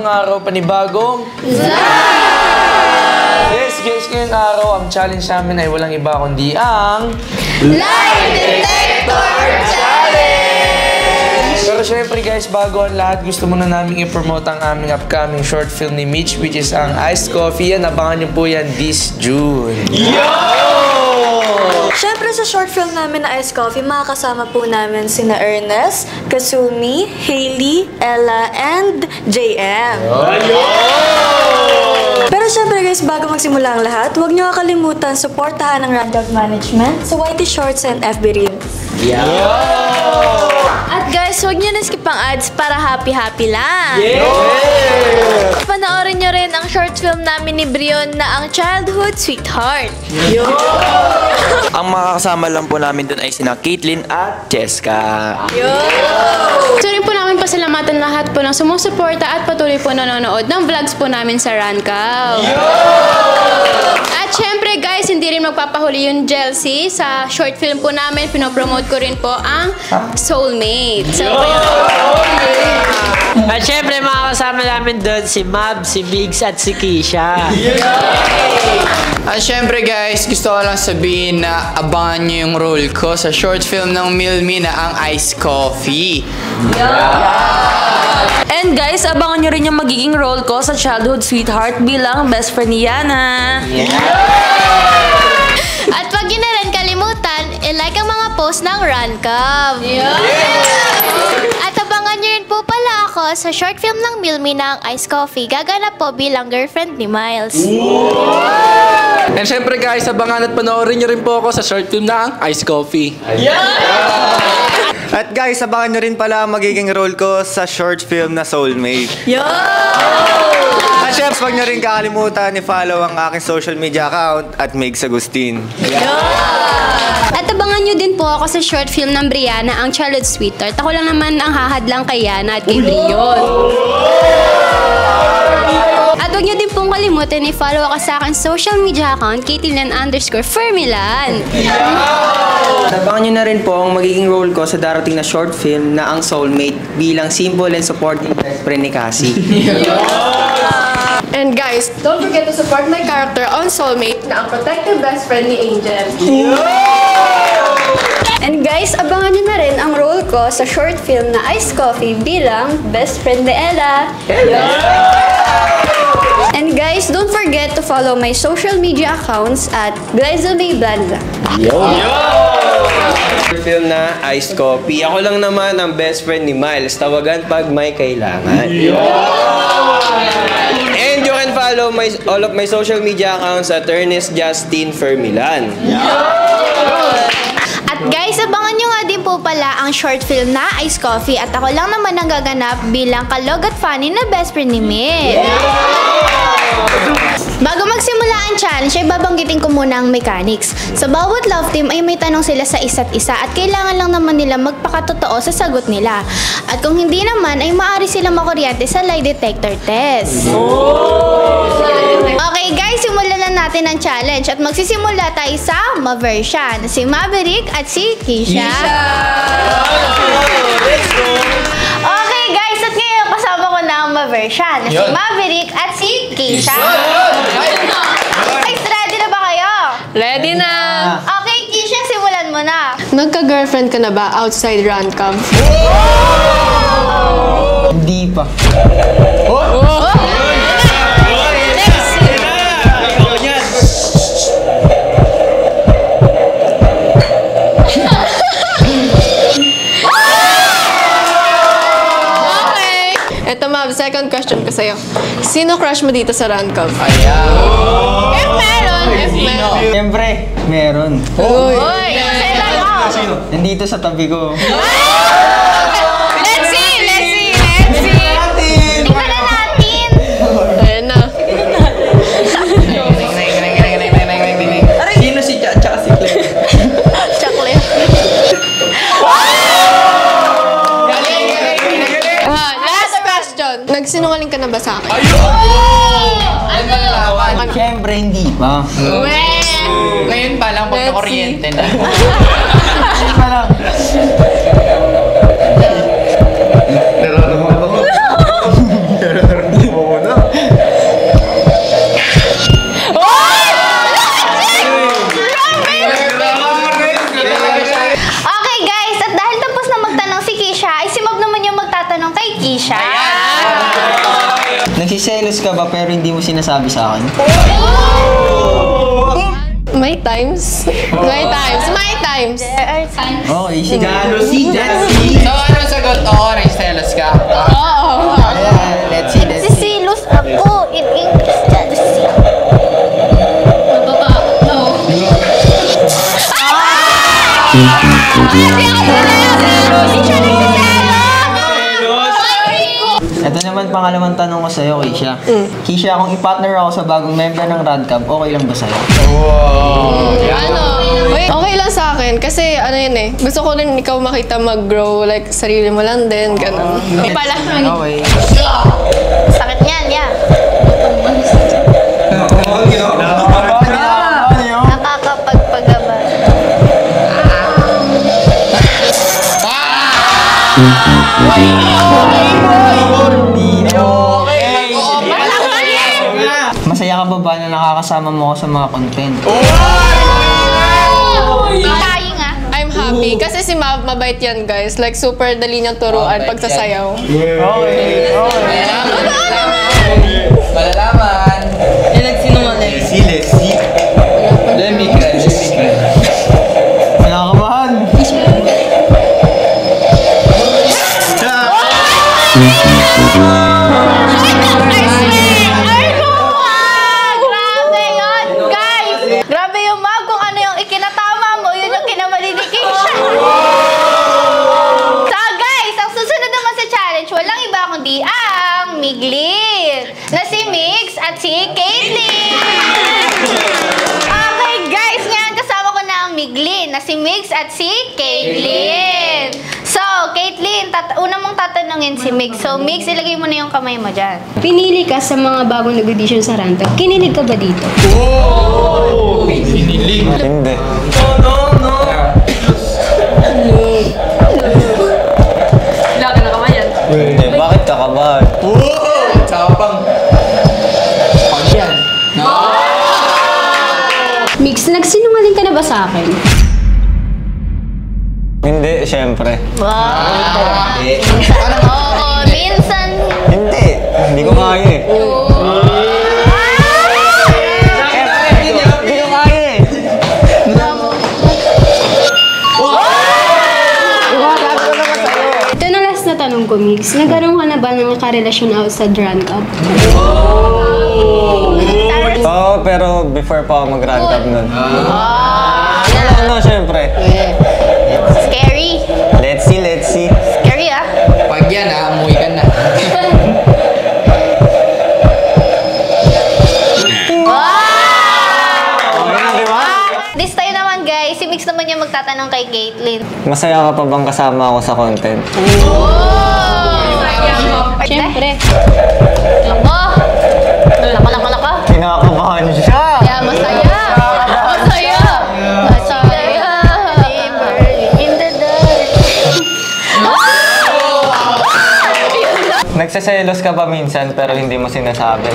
araw, panibagong Yes guys, ngayong araw, ang challenge namin ay walang iba kundi ang Lie Detector Challenge! Pero syempre guys, bago ang lahat, gusto muna namin i-promote ang aming upcoming short film ni Mitch, which is ang Iced Coffee. Yan, abangan nyo po yan this June. Siyempre sa short film namin na Iced Coffee, makakasama po namin sina Ernest, Kasumi, Hailey, Ella, and JM. Pero syempre guys, bago magsimula ang lahat, huwag niyo kakalimutan supportahan ng Randog Management sa YT Shorts and FB Reels. At guys, huwag niyo na skip ang ads para happy-happy lang. Panoorin niyo rin ang short film namin ni Brion na ang Childhood Sweetheart. Ang makakasama lang po namin dun ay sina Caitlyn at Jessica. Gusto rin po namin pasalamatan lahat po ng sumusuporta at patuloy po nanonood ng vlogs po namin sa Rancav. At syempre guys, hindi rin magpapahuli yung Jelsie. Sa short film po namin, pinopromote ko rin po ang Soulmate. So, At syempre, makakasama namin doon si Mab, si Migs, at si Keisha. At syempre guys, gusto ko lang sabihin na abangan nyo yung role ko sa short film ng Milmi na ang Iced Coffee. And guys, abangan nyo rin yung magiging role ko sa Childhood Sweetheart bilang best friend ni Yana. At wag niyo na rin kalimutan, i-like ang mga post ng Rancav. At abangan niyo rin po pala ako sa short film ng Milmi na ang Iced Coffee. Gaganap po bilang girlfriend ni Miles. And syempre guys, abangan at panoorin nyo rin po ako sa short film na ang Iced Coffee. At guys, abangan nyo rin pala ang magiging role ko sa short film na Soulmate. At chefs, huwag nyo rin kakalimutan i-follow ang aking social media account at Migs Agustin. at abangan nyo din po ako sa short film ng Brianna, ang Childhood Sweetheart. Ako lang naman ang hahadlang kay Yana at kay Brion. At huwag nyo din pong kalimutan i-follow ako sa aking social media account, Caitlyn_Fermilan. Abangan nyo na rin po ang magiging role ko sa darating na short film na ang Soulmate bilang simple and supporting best friend ni Cassie. And guys, don't forget to support my character on Soulmate na ang protective best friend ni Angel. And guys, abangan nyo na rin ang role ko sa short film na Iced Coffee bilang best friend ni Ella. And guys, don't forget to follow my social media accounts at Glyzome Blanza. Film na Iced Coffee. Ako lang naman ang best friend ni Miles. Tawagan pag may kailangan. And you can follow all of my social media accounts at Ernest Justin Fermilan. At guys, abangan nyo nga din po pala ang short film na Iced Coffee. At ako lang naman ang gaganap bilang kalog at funny na best friend ni Mid. Bago magsimula ang challenge, ay babanggitin ko muna ang mechanics. Sa bawat love team ay may tanong sila sa isa't isa at kailangan lang naman nila magpakatotoo sa sagot nila. At kung hindi naman, ay maaari silang makuryente sa lie detector test. Okay guys, simulan na natin ang challenge at magsisimula tayo sa Ma-version. Si Maverick at si Keisha. Okay guys, at ngayon kasama ko na ang Ma-version. Si Maverick at si Keisha. Guys, ready na ba kayo? Ready na! Okay, Keisha, simulan mo na. Nagka-girlfriend ka na ba outside Rancav? Hindi pa. Eto ma'am, second question ko sa'yo. Sino crush mo dito sa Rancav? If meron. Siyempre, meron. Uy, sila ka. Nandito sa tabi ko. Let's see. Tingnan na natin. Ayan na. Sino si Cha tsaka si Claire? Chocolate. Last question. Nagsinungaling ka na ba sa akin? Siyempre, hindi pa. Ngayon pa lang, pagka-kuryente na. Hindi pa lang. Kisha. Nagsiselos ka ba pero hindi mo sinasabi sa akin? My times. My times. My times. Okay, sige. So, ano sagot? Oo, nagsiselos ka. Oo. Let's see, let's see. Sisilus ako in English. Jealousy. Ito naman pangalawang tanong ko sa'yo, Kisha. Kisha, kung i-partner ako sa bagong member ng Radcab, okay lang ba sa'yo? Okay lang sa akin kasi ano yun eh. Gusto ko rin ikaw makita mag-grow like sarili mo lang din, ganun. Di pala. Okay. Sakit niyan, yeah. Nakakapagpagaba. Masaya ka ba ba na nakakasama mo ako sa mga content? Tayo nga. I'm happy kasi si Mav mabait yan guys. Like super dali niyang turuan pag sasayaw. Okay. Malalaman. Nakakabahan. Grabe yun, guys! Grabe yung Mag, kung ano yung ikinatama mo, yun yung kinamali ni Kisha. So guys, ang susunod naman sa challenge, walang iba kundi ang Miglin, na si Mix at si Caitlyn. Okay guys, ngayon kasama ko na ang Miglin, na si Mix at si Caitlyn. So, Caitlyn, una mong tatanungin si Mix. So, Mix, ilagay mo na yung kamay mo dyan. Pinili ka sa mga bagong nag-audition sa Ranta. Kinilig ka ba dito? Hindi. Laki na kamay yan. Hindi. Bakit kakabahan? Tapang. Pag yan. Mix, nagsinungaling ka na ba sa akin? Hindi, syempre. Wow! Oo, minsan. Hindi. Hindi ko kaya eh. Hindi ko kaya eh. Ito na last na tanong ko, Mix. Nagkaroon ka na ba ng karelasyon outside Radcab? Oo, pero before pa ako mag-run cup nun. Syempre. Scary. Let's see. Scary, ah. Pag yan umuwi ka na. This time naman, guys, si Mix naman yung magtatanong kay Caitlyn. Masaya ka pa bang kasama ako sa content? Siyempre. Lako. Kinakabahan siya! Yeah, masaya. In the dark. Nagsaselos ka ba minsan pero hindi mo sinasabi?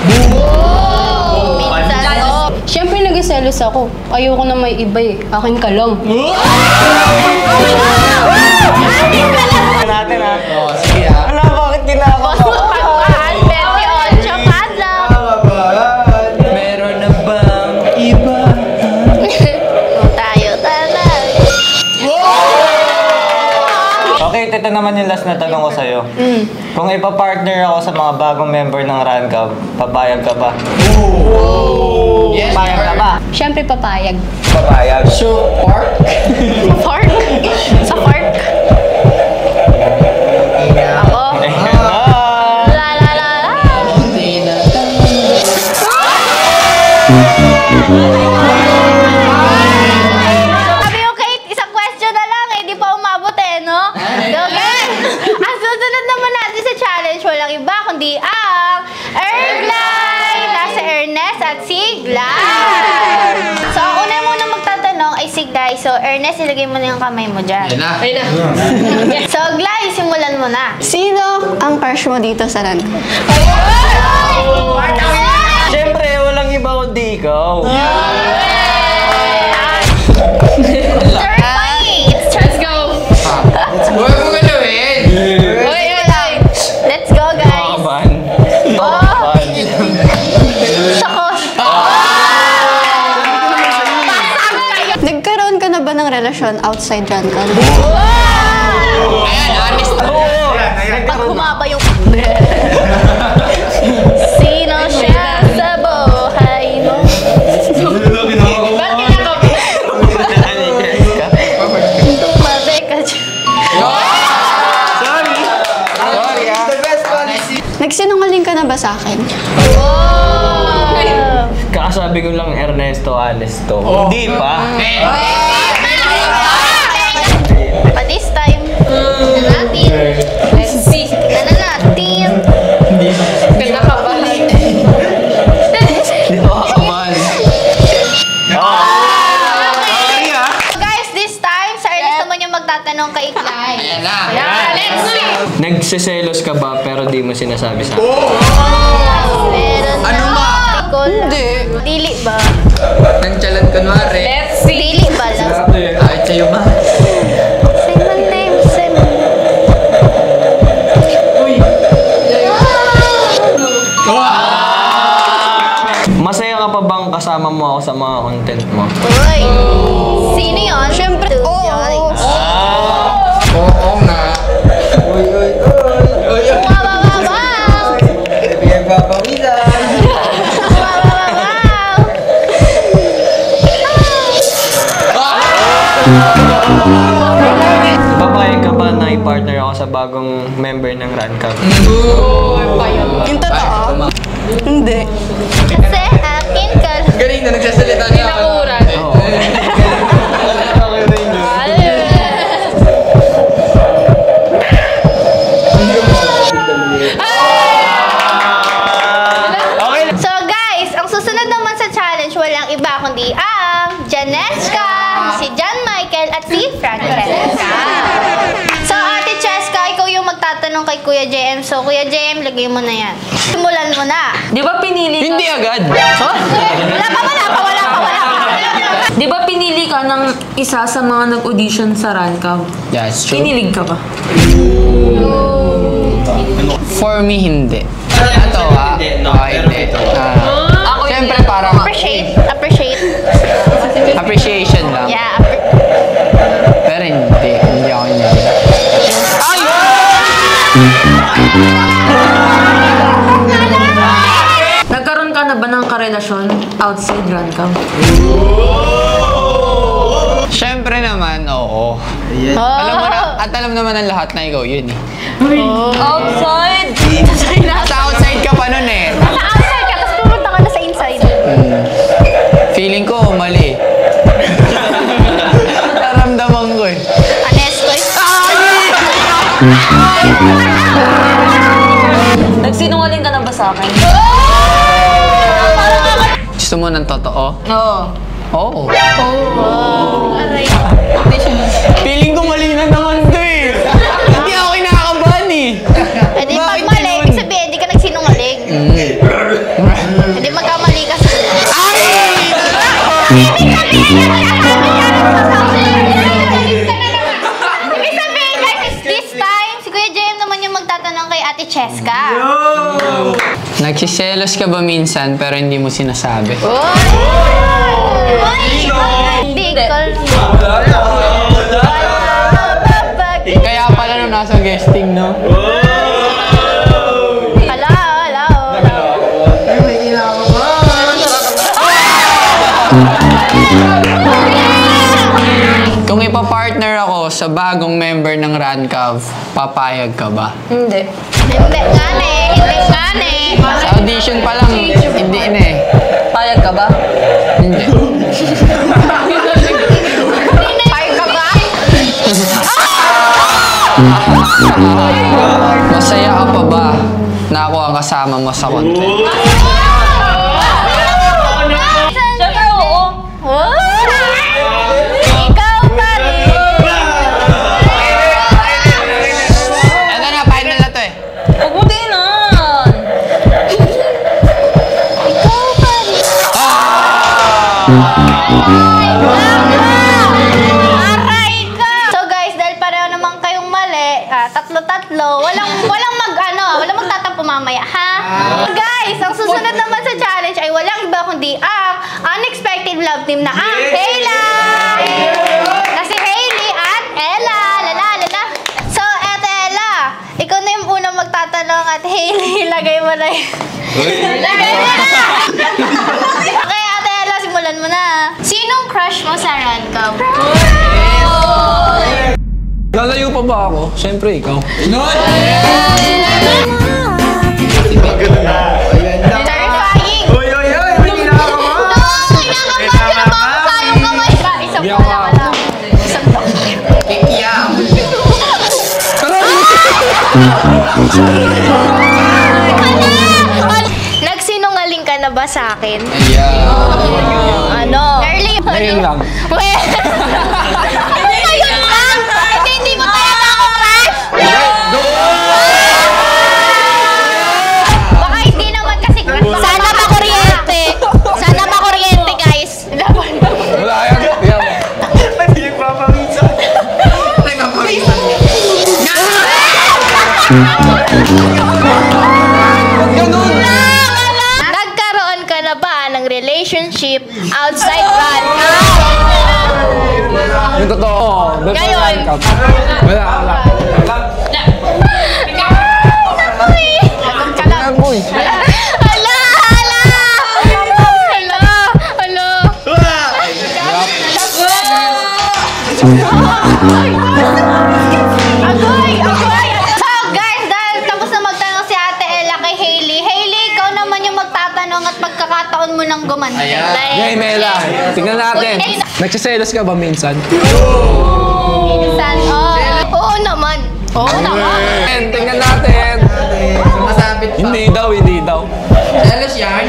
Minsan, oh. Siyempre nag-selos ako. Ayoko na may iba eh. Akin ka lang. Natin ha? Oo, sige ha. Wala, bakit kinakabahan? 28 ka lang. Meron na bang iba? Tayo talaga. Okay, ito naman yung last na tanong ko sa'yo. Kung ipapartner ako sa mga bagong member ng Radcab, papayag ka ba? Yes, Papayag ka ba? Siyempre papayag. Papayag. So, park? Park? Sa park? Ako? La. Sabi ko, Kate, isang question na lang eh. Di pa umabot eh, no? Okay? Ang susunod naman natin sa challenge, walang iba kundi ang Erglay! Nasa Ernest at si Glay. So, ang una muna magtatanong ay si Glay. So, Ernest, ilagay mo na yung kamay mo dyan. Ayun na. So, Glay, simulan mo na. Sino ang crush mo dito sa Ranta? Siyempre, walang iba kundi ikaw. Third point! Let's go. Huwag mo galawin. Let's karelasyon outside Rancal? Ayan, honest. Pag humaba yung... Sino siya sa buhay mo? Ba't kinakabi? Tumabi ka dyan. Nagsinungaling ka na ba sa akin? Kakasabi ko lang Ernesto, Anesto. Hindi pa. But this time, tignan natin. Let's see. Tignan natin. Kinakabahan. Di ba ako man? Guys, this time, sa Ernest naman yung magtatanong kay Clyde. Ayan na. Let's see. Nagsiselos ka ba pero di mo sinasabi sa akin? Meron na. Ano ba? Hindi. Dili ba? Nangchalan kunwari. Let's see. Dili ba lang? Ay, sa'yo ma. Say my name, say my name. Masaya ka pa bang kasama mo ako sa mga content mo? Uy! Sino yun? Siyempre, oo. Oo nga. Wow! Papayag ka ba na i-partner ako sa bagong member ng Rancab? Yung totoo? Hindi. Kasi akin ka. Galing na nagsasalita na ako. So guys, ang susunod naman sa challenge, walang iba kundi ang Janeska, si John Michael at si Francesca. So Ate Cheska, ikaw yung magtatanong kay Kuya JM. So Kuya JM, lagay mo na yan. Simulan mo na. Di ba pinili ka? Hindi agad. Wala pa. Di ba pinili ka ng isa sa mga nag-audition sa Rancav? That's true. Kinilig ka ba? For me, hindi. Ito ha? Hindi. Siyempre parang appreciation lang. Yeah, Pero hindi ako niya. Nagkaroon ka na ba ng karelasyon outside Rancav? Siyempre naman, oo. Alam mo na, at alam naman ng lahat na ikaw yun eh. Outside? Nasa outside ka pa nun eh. Nasa outside ka, tapos pumunta ka na sa inside. Feeling ko, mali. Naramdaman ko eh. Honesto. Nagsinungaling ka na ba sa akin? Gusto mo ng totoo? Oo. Oo. Aray. Feeling ko mali na naman to eh. Hindi ako kinakabahan eh. Eh di pag mali, ibig sabihin, hindi ka nagsinungaling. Hindi magkamali ka sa... Ibig sabihin, guys, this time, si Kuya JM naman yung magtatanong kay Ate Cheska. Nagsiselos ka ba minsan pero hindi mo sinasabi? Hindi ko. Kaya pala nung nasa guesting, no? Hala. Kung ipapartner ako sa bagong member ng Rancav, papayag ka ba? Hindi. Hindi nga ne. Sa audition pa lang, hindi na eh. Payag ka ba? Hindi. Payag ka ba? Masaya ka pa ba na ako ang kasama mo sa content? Siyempre oo. Ikaw pa rin. Ito na, final na to eh. Huwag mo dinan. Ikaw pa rin. Aray ka! So guys, dahil pareho naman kayong mali, tatlo-tatlo, walang magtatampo mamaya, ha? Guys, ang susunod naman sa challenge ay walang iba kundi ang unexpected love team na ang Hela! Na si Ate Hailey, lagay mo na yun. Lagay mo na! Okay, Ate Ella, simulan mo na. Sinong crush mo sa Rancam? Lalayo pa ba ako? Siyempre, ikaw. Terrifying! Uy! May kinakabahan! No! Kinakabahan! Kinabasa yung kamay! Isang wala. Isang Nagsinungaling ka na ba sa akin? Ano? Ngayon lang. Ngayon lang! Hindi mo talaga ako crush! Baka hindi naman kasi crush. Sana makuryente! Sana makuryente, guys! Wala yan. Hindi nagpapaminsan. Nagkaroon ka na ba ng relationship outside Rancam? Yung totoo. Ngayon. Wala. Agoy! So guys, dahil tapos na magtanong si Ate Ella kay Hailey. Hailey, ikaw naman yung magtatanong at pagkakataon mo nang gumanti. Ngayon, Mela. Tingnan natin. Nagsiselos ka ba minsan? Minsan, oo naman. Oo naman. Tingnan natin. Hindi daw. Jealous yan.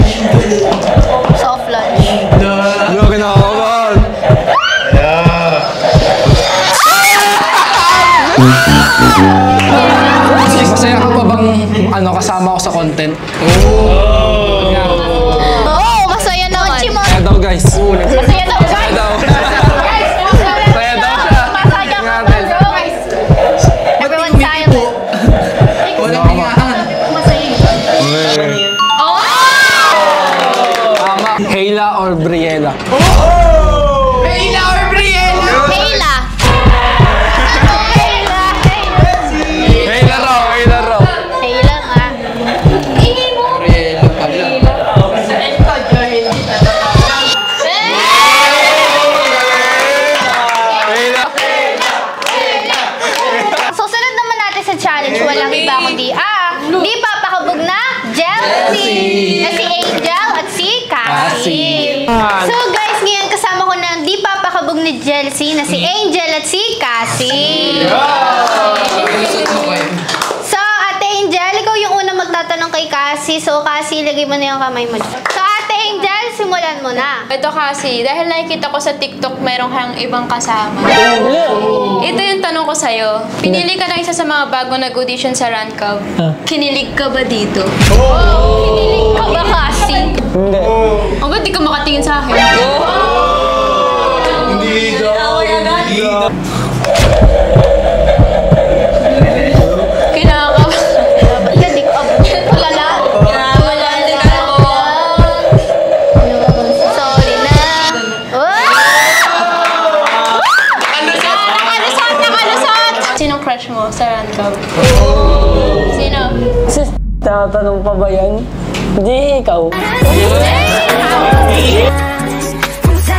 Soft lunch. Hindi ako kinakabahan. Masaya ka pa bang kasama ko sa content? Oo, masaya naman. Kaya daw guys. Masaya daw, guys. Kaya daw. Guys, Masaya daw siya. masaya ka daw, guys. Everyone silent. Walang hingahan. Tama. Hayla or Briella? Hayla or Briella? Hayla. Hayla raw. Hayla nga. Briella pala. Susunod naman natin sa challenge, walang iba kundi di papakabog na Jelsie! Na si Angel at si Cassie. So guys, ngayon kasama ko na di papakabog ni Jelsie na si Angel at si Cassie. So, Ate Angel, ikaw yung unang magtatanong kay Cassie. So, Cassie, lagay mo na yung kamay mo dyan. So, Ate Angel, simulan mo na. Ito kasi, dahil nakikita ko sa TikTok meron kang ibang kasama. Ito yung tanong ko sa'yo. Pinili ka ng isa sa mga bago nag-audition sa Rancam. Kinilig ka ba dito? Kinilig ka ba, Cassie? Hindi. Oh, ba't di ka makatingin sa akin? Hindi daw. Kinakabahan. Hindi ko tulala. Sorry na. Nakalusot! Sinong crush mo sa Rancam? Sino? Sis, tatanong pa ba yan? Hindi, ikaw.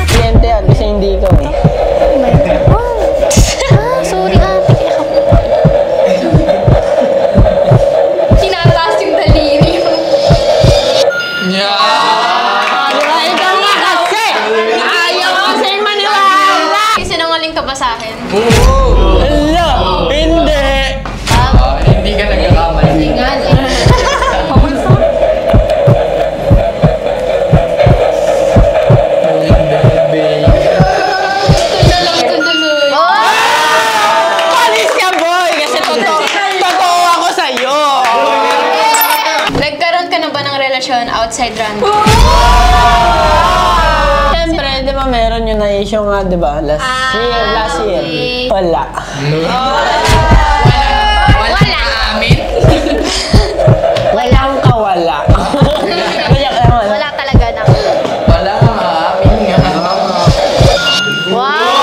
Kliyente yan, kasi hindi ikaw eh. Sorry, ate. Tinataas yung daliri mo. Sinungaling ka ba sa akin? Hala! Hindi! Hindi ka nagkakamali. Hindi nga. Tuloy. Palis ka, boy! Kasi totoo ako sa'yo! Nagkaroon ka na ba ng relasyon outside Rancam? Siyempre, di ba meron yung na-issue nga, di ba? Last year. Wala. Wala amin. Walang kawala. Wala talaga na. Wala amin nga. Wow!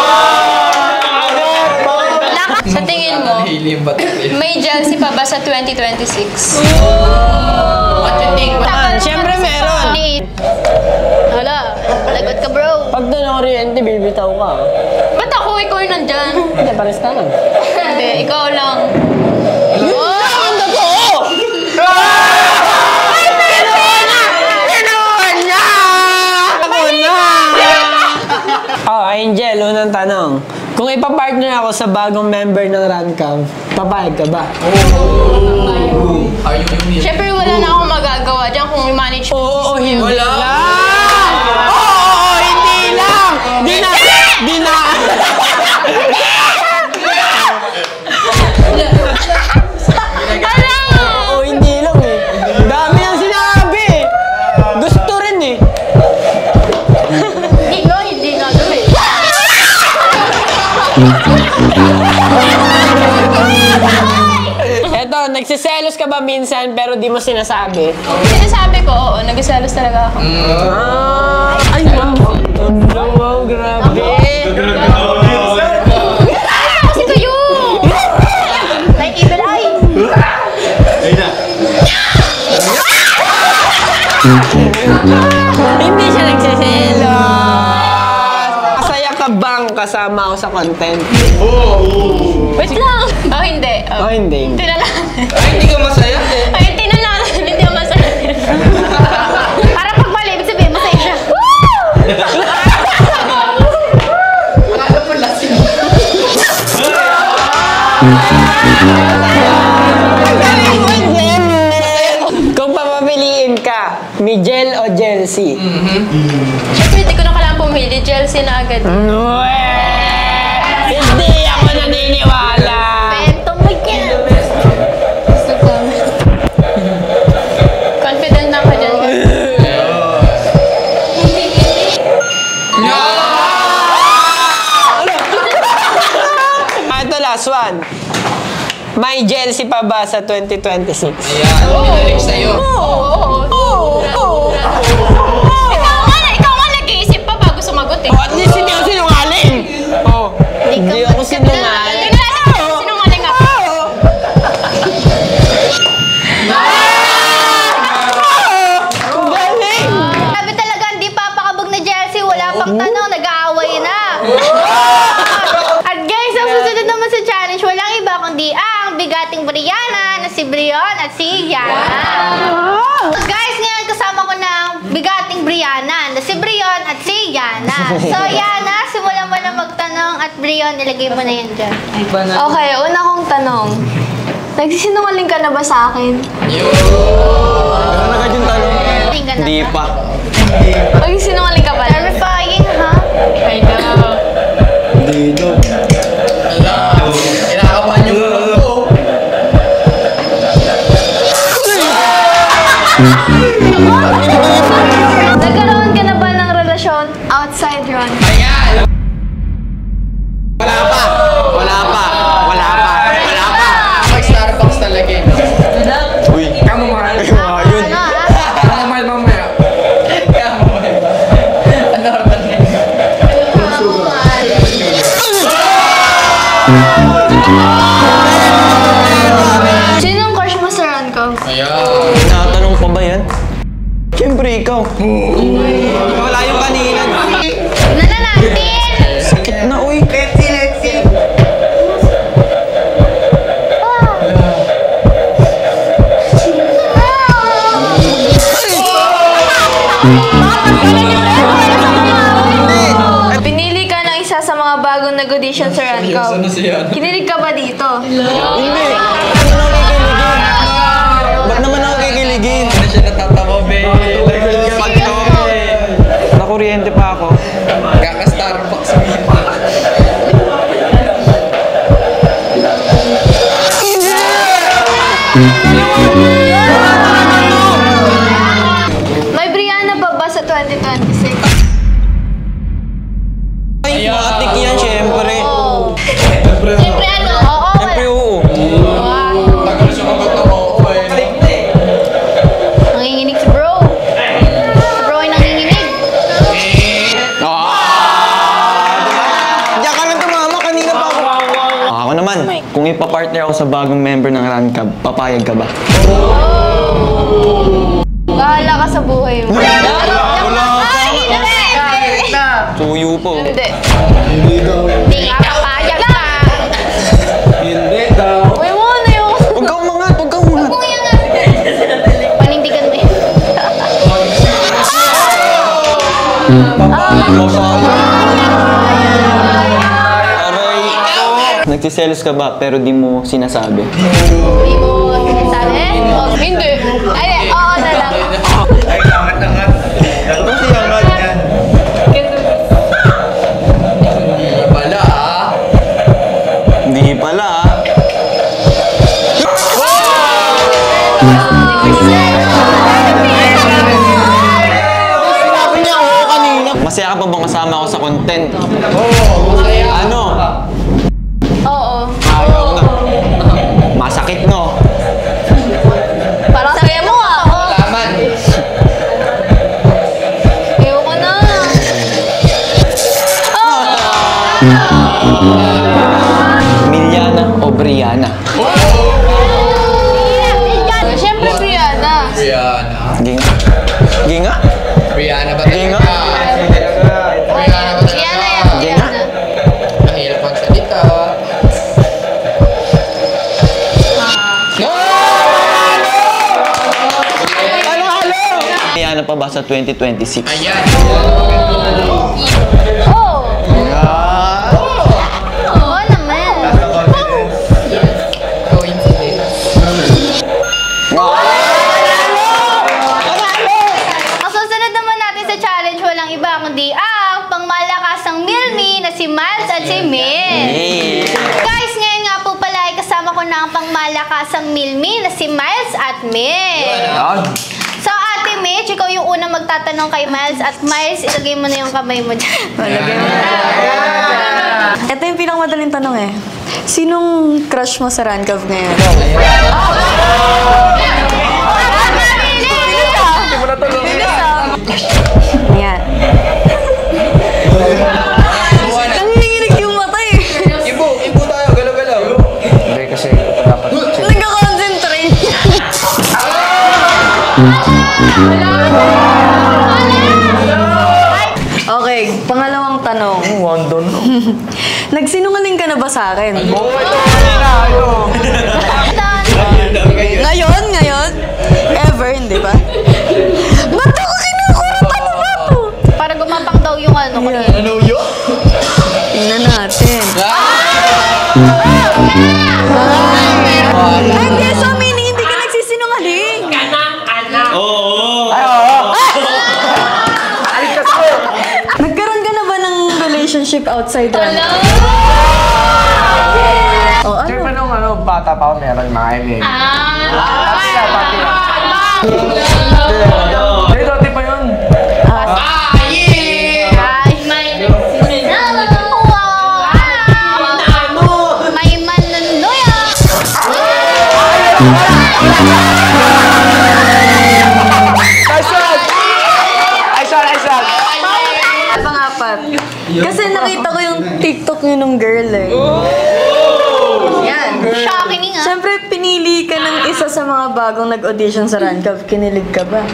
Sa tingin mo, Hilim ba? may may jealousy pa ba sa 2026? What you think? Siyempre meron. Hala, lagot ka bro. Pag doon ang kuryente, bibitaw ka. Ba't ako? Ikaw yung nandyan. Hindi, pares ka lang. Hindi, ikaw lang. Ang totoo! Oh, Angel, unang tanong. Kung ipapartner ako sa bagong member ng Rancam, papayag ka ba? Siyempre, wala na akong magagawa dyan kung i-manage mo. Oo, hindi lang. Oo, hindi lang. Di na. Oo, hindi lang eh. Dami ang sinabi eh. Gusto rin eh. Hindi nga gawin. Eto, nagsiselos ka ba minsan pero di mo sinasabi? Sinasabi ko, oo, nagsiselos talaga ako. Ay, wow, grabe. Kasi kayo! Like evil eye. Hindi siya nagsiselos. Masaya ka bang kasama ako sa content? Wait lang! Oh, hindi. Oh, hindi. Hindi na lang. Ay, hindi ka masaya? Ay, hindi na lang. Hindi ako masaya. Para pag mali, ibig sabihin, masaya siya. Kung papapiliin ka, Mijel o Jelcy? Siyempre, hindi ko na kailangan pumili. Chelsea na agad. Hindi ako naniniwala. Bentong mo yan. Confident na ako dyan. Ito, last one. May Jelcy pa ba sa 2026? Ayan, pinalik sa'yo. Ikaw nga nag-iisip pa bago sumagot eh. At least hindi ako sinungaling. Hindi ako sinungaling. Sinungaling ako. Galing! Sabi talaga, hindi papakabog na Chelsea. Wala pang tanong, nag-aaway na. At guys, ang susunod naman sa challenge, walang iba kundi ang bigating Brianna na si Brion at si Yana. Guys, ngayon kasama ko ng bigating Brianna na si Brion at si Yana. So Yana, simulan mo na magtanong at Brion, ilagay mo na yan dyan. Okay, una kong tanong. Nagsisinungaling ka na ba sa akin? Ano na yung tanong? Hindi pa. Nagsisinungaling ka ba? Terrifying, ha? I know. Dito. Kinakabahan yung mga ko. Nagkaroon ka na ba ng relasyon outside Ron? Wala pa. Mag-Starbucks talaga eh. Uy. Kamu mahal. Yun. Kamu mahal mamaya. Ano naman yan? Sinong crush mo sa Ron ko? Tinatanong pa ba yan? Siyempre ikaw. Wala yung kanina. Tignan na natin! Sakit na, uy. Let's see. Pinili ka ng isa sa mga bagong nag-audition sa Rancaw. Kinilig ka ba dito? Hindi. Ba't naman ako kikiligin? Hindi siya natatawa, be. Nakuryente pa ako. Kaka-Starbucks. May Brianna pa ba sa 2026? Ay, matik yan, syempre. Siyempre ano? Oo, Syempre, oo. Tagal sumagot ako. nanginginig si bro. Si bro ay nanginginig. Diyan ka lang tumama, kanina pa ako. Ako naman, kung ipapartner ako sa bagong member ng Rancab. Papayag ka ba? Bahala ka sa buhay mo. Suyo po. Hindi. Hindi nga papayag ka. Hindi daw. Uy mo na yung... Huwag kang umangat, huwag kang umangat. Panindigan mo yun. Aray. Nagsiselos ka ba pero di mo sinasabi? Hindi mo sinasabi? Hindi. Ay, oo na lang. Ay, angat-angat. Ano si angat yan? Wala ah. Hindi pala. Masaya ka pa bang kasama ako sa content? Ano? Oo. Ayaw na. Masakit, no? Parang saya mo ah. Laman. Ayoko na. Miliana o Brianna? Siyempre, Brianna. Brianna. Ginga? Ginga? Brianna ba Ginga? Brianna ba Brianna yan, Brianna. Nahirap magsalita. Brianna pa ba sa 2026? Ayan. Oo. Oo naman. Ang susunod naman natin sa challenge, walang iba kundi ang pangmalakasang Milmi na si Miles at si Min. Guys, ngayon nga po pala ay kasama ko na ang pangmalakasang Milmi na si Miles at Min. So, Ate Mitch, ikaw yung unang magtatanong kay Miles. At Miles, ilagay mo na yung kamay mo dyan. Ito yung pinakamadaling tanong eh. Sinong crush mo sa Rancav ngayon? Yan. Nanginginig yung mata eh. Ibo tayo, galaw-galaw. Hindi kasi dapat check. Nagka-concentrate. Okay, pangalawang tanong. Wando no. Nagsinungaling ka na ba sa akin? Ngayon? Ngayon? Ever, hindi ba? Ba't ako kinukurap? Ano ba to? Para gumapang daw yung ano ko. Ano yun? Tingnan natin. Ay, hindi. So, meaning, hindi ka nagsisinungaling. Nagkaroon ka na ba ng relationship outside Rancav? Oh, ano? Siyempre nung bata pa ako, meron mga MA. Hindi, dati pa yun. May manunuya. Pang-apat. Kasi nakita ko yung TikTok nyo nung girl eh. Yan. Shocking nga. Siyempre, pinili ka ng isa sa mga bagong nag-audition sa Rancav. Kinilig ka ba?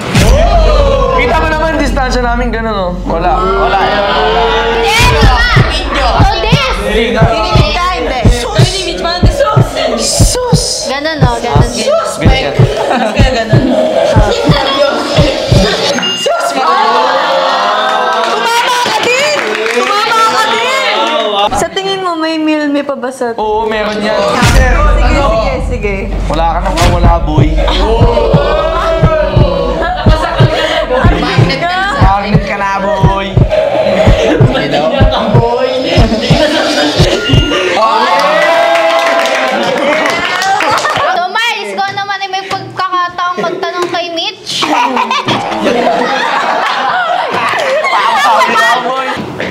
Kita mo naman, distansya namin gano'n, no? Wala. Oh, this! Hindi ka. Kinilig ka, hindi. Sus! Ganon, no? Ganon. Sus! Ganyan. Kaya ganun. Sa tingin mo, may Milmi pa ba sa... Oo, meron yan. Sige. Wala ka nang wala, boy. Magnet ka na, boy. So, Miles, ikaw naman ay may pagkakataong magtanong kay Mitch.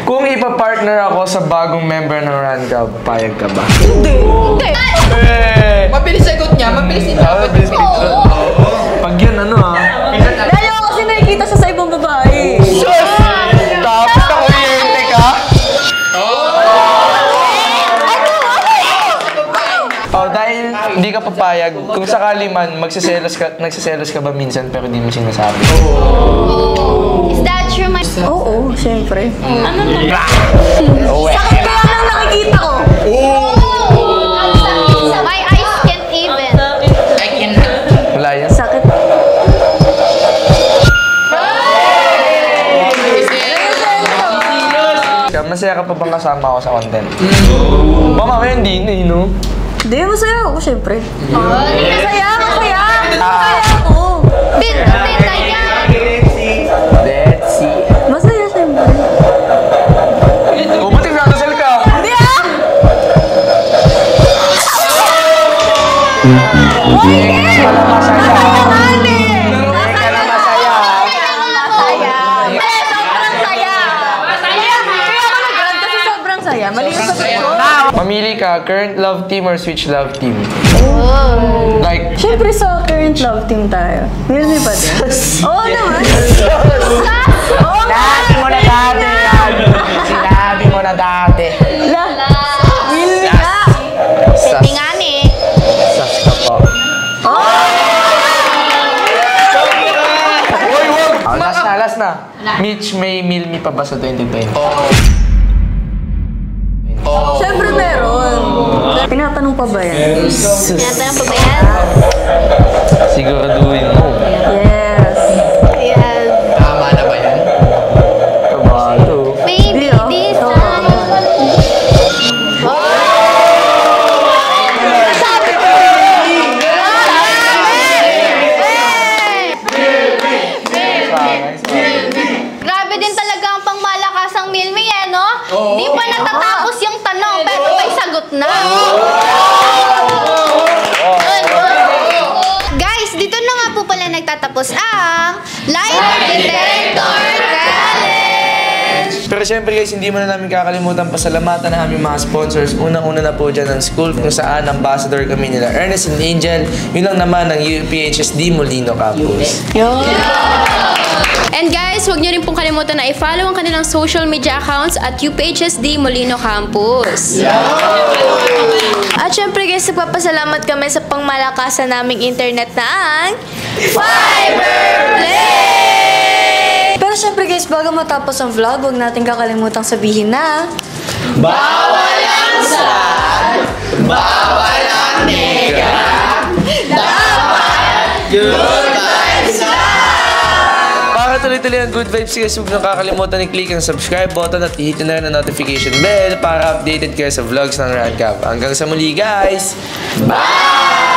Kung ipapartner ako sa bagong member ng Rancav, payag ka ba? Hindi. Mabilis sagot niya, mabilis inabot. Pag yan, Dahil ako kasi nakikita siya sa ibang babae. Tapos ako hihintay ka? Oh, dahil pahayag, kung sakali man, nagsiselos ka ba minsan pero di mo sinasabi? Is that true, my... Oo, syempre. Ano na? Sakit kaya nang nakikita ko. My eyes can't even. Wala yan? Sakit. Masaya ka pa bang kasama ako sa content? Mama, hindi na, no? Hindi, masaya ako, syempre. Masaya ako. Tita yan. Let's see. Masaya, syempre. O, ba't nagdadasal ka? Hindi ah! Mamili ka, current love team or switch love team? Like, Siyempre sa current love team tayo. Milmi ba din? Oo naman. sinabi mo na dati yan. Sinabi mo na dati. Milmi ka. Pwede nga ni. Sas ka po. Last na. Mitch, may Milmi pa ba sa 2020? Siyempre meron. Tinatanong pa ba yan? Tinatanong pa ba yan? Siguraduhin mo. Yes. Ayan. Tama na ba yan? Kabalo. Baby, this time. Sabi ko. Grabe din talaga ang pangmalakasang Milmi, eh, no? Di pa natatapos yung tanong, pero may sagot na. Guys, dito na nga po pala nagtatapos ang Lie Detector Challenge! Pero syempre guys, hindi mo na namin kakalimutan pasalamatan ang aming mga sponsors. Unang-una na po dyan ang school kung saan ambassador kami nila Ernest and Angel. Yun lang naman ang UPHSD Molino Campus. And guys, huwag niyo rin pong kalimutan na i-follow ang kanilang social media accounts at UPHSD Molino Campus. At syempre guys, nagpapasalamat kami sa pangmalakasan naming internet na ang Fiberplay! Pero syempre guys, bago matapos ang vlog, huwag natin kakalimutang sabihin na Bawal ang sad, bawal ang nega, dapat good vibes lang! Para tuloy-tuloy ang good vibes guys, huwag nang kakalimutan i-click ang subscribe button at i-hit na rin ang notification bell para updated kayo sa vlogs ng Rancap. Hanggang sa muli guys! Bye!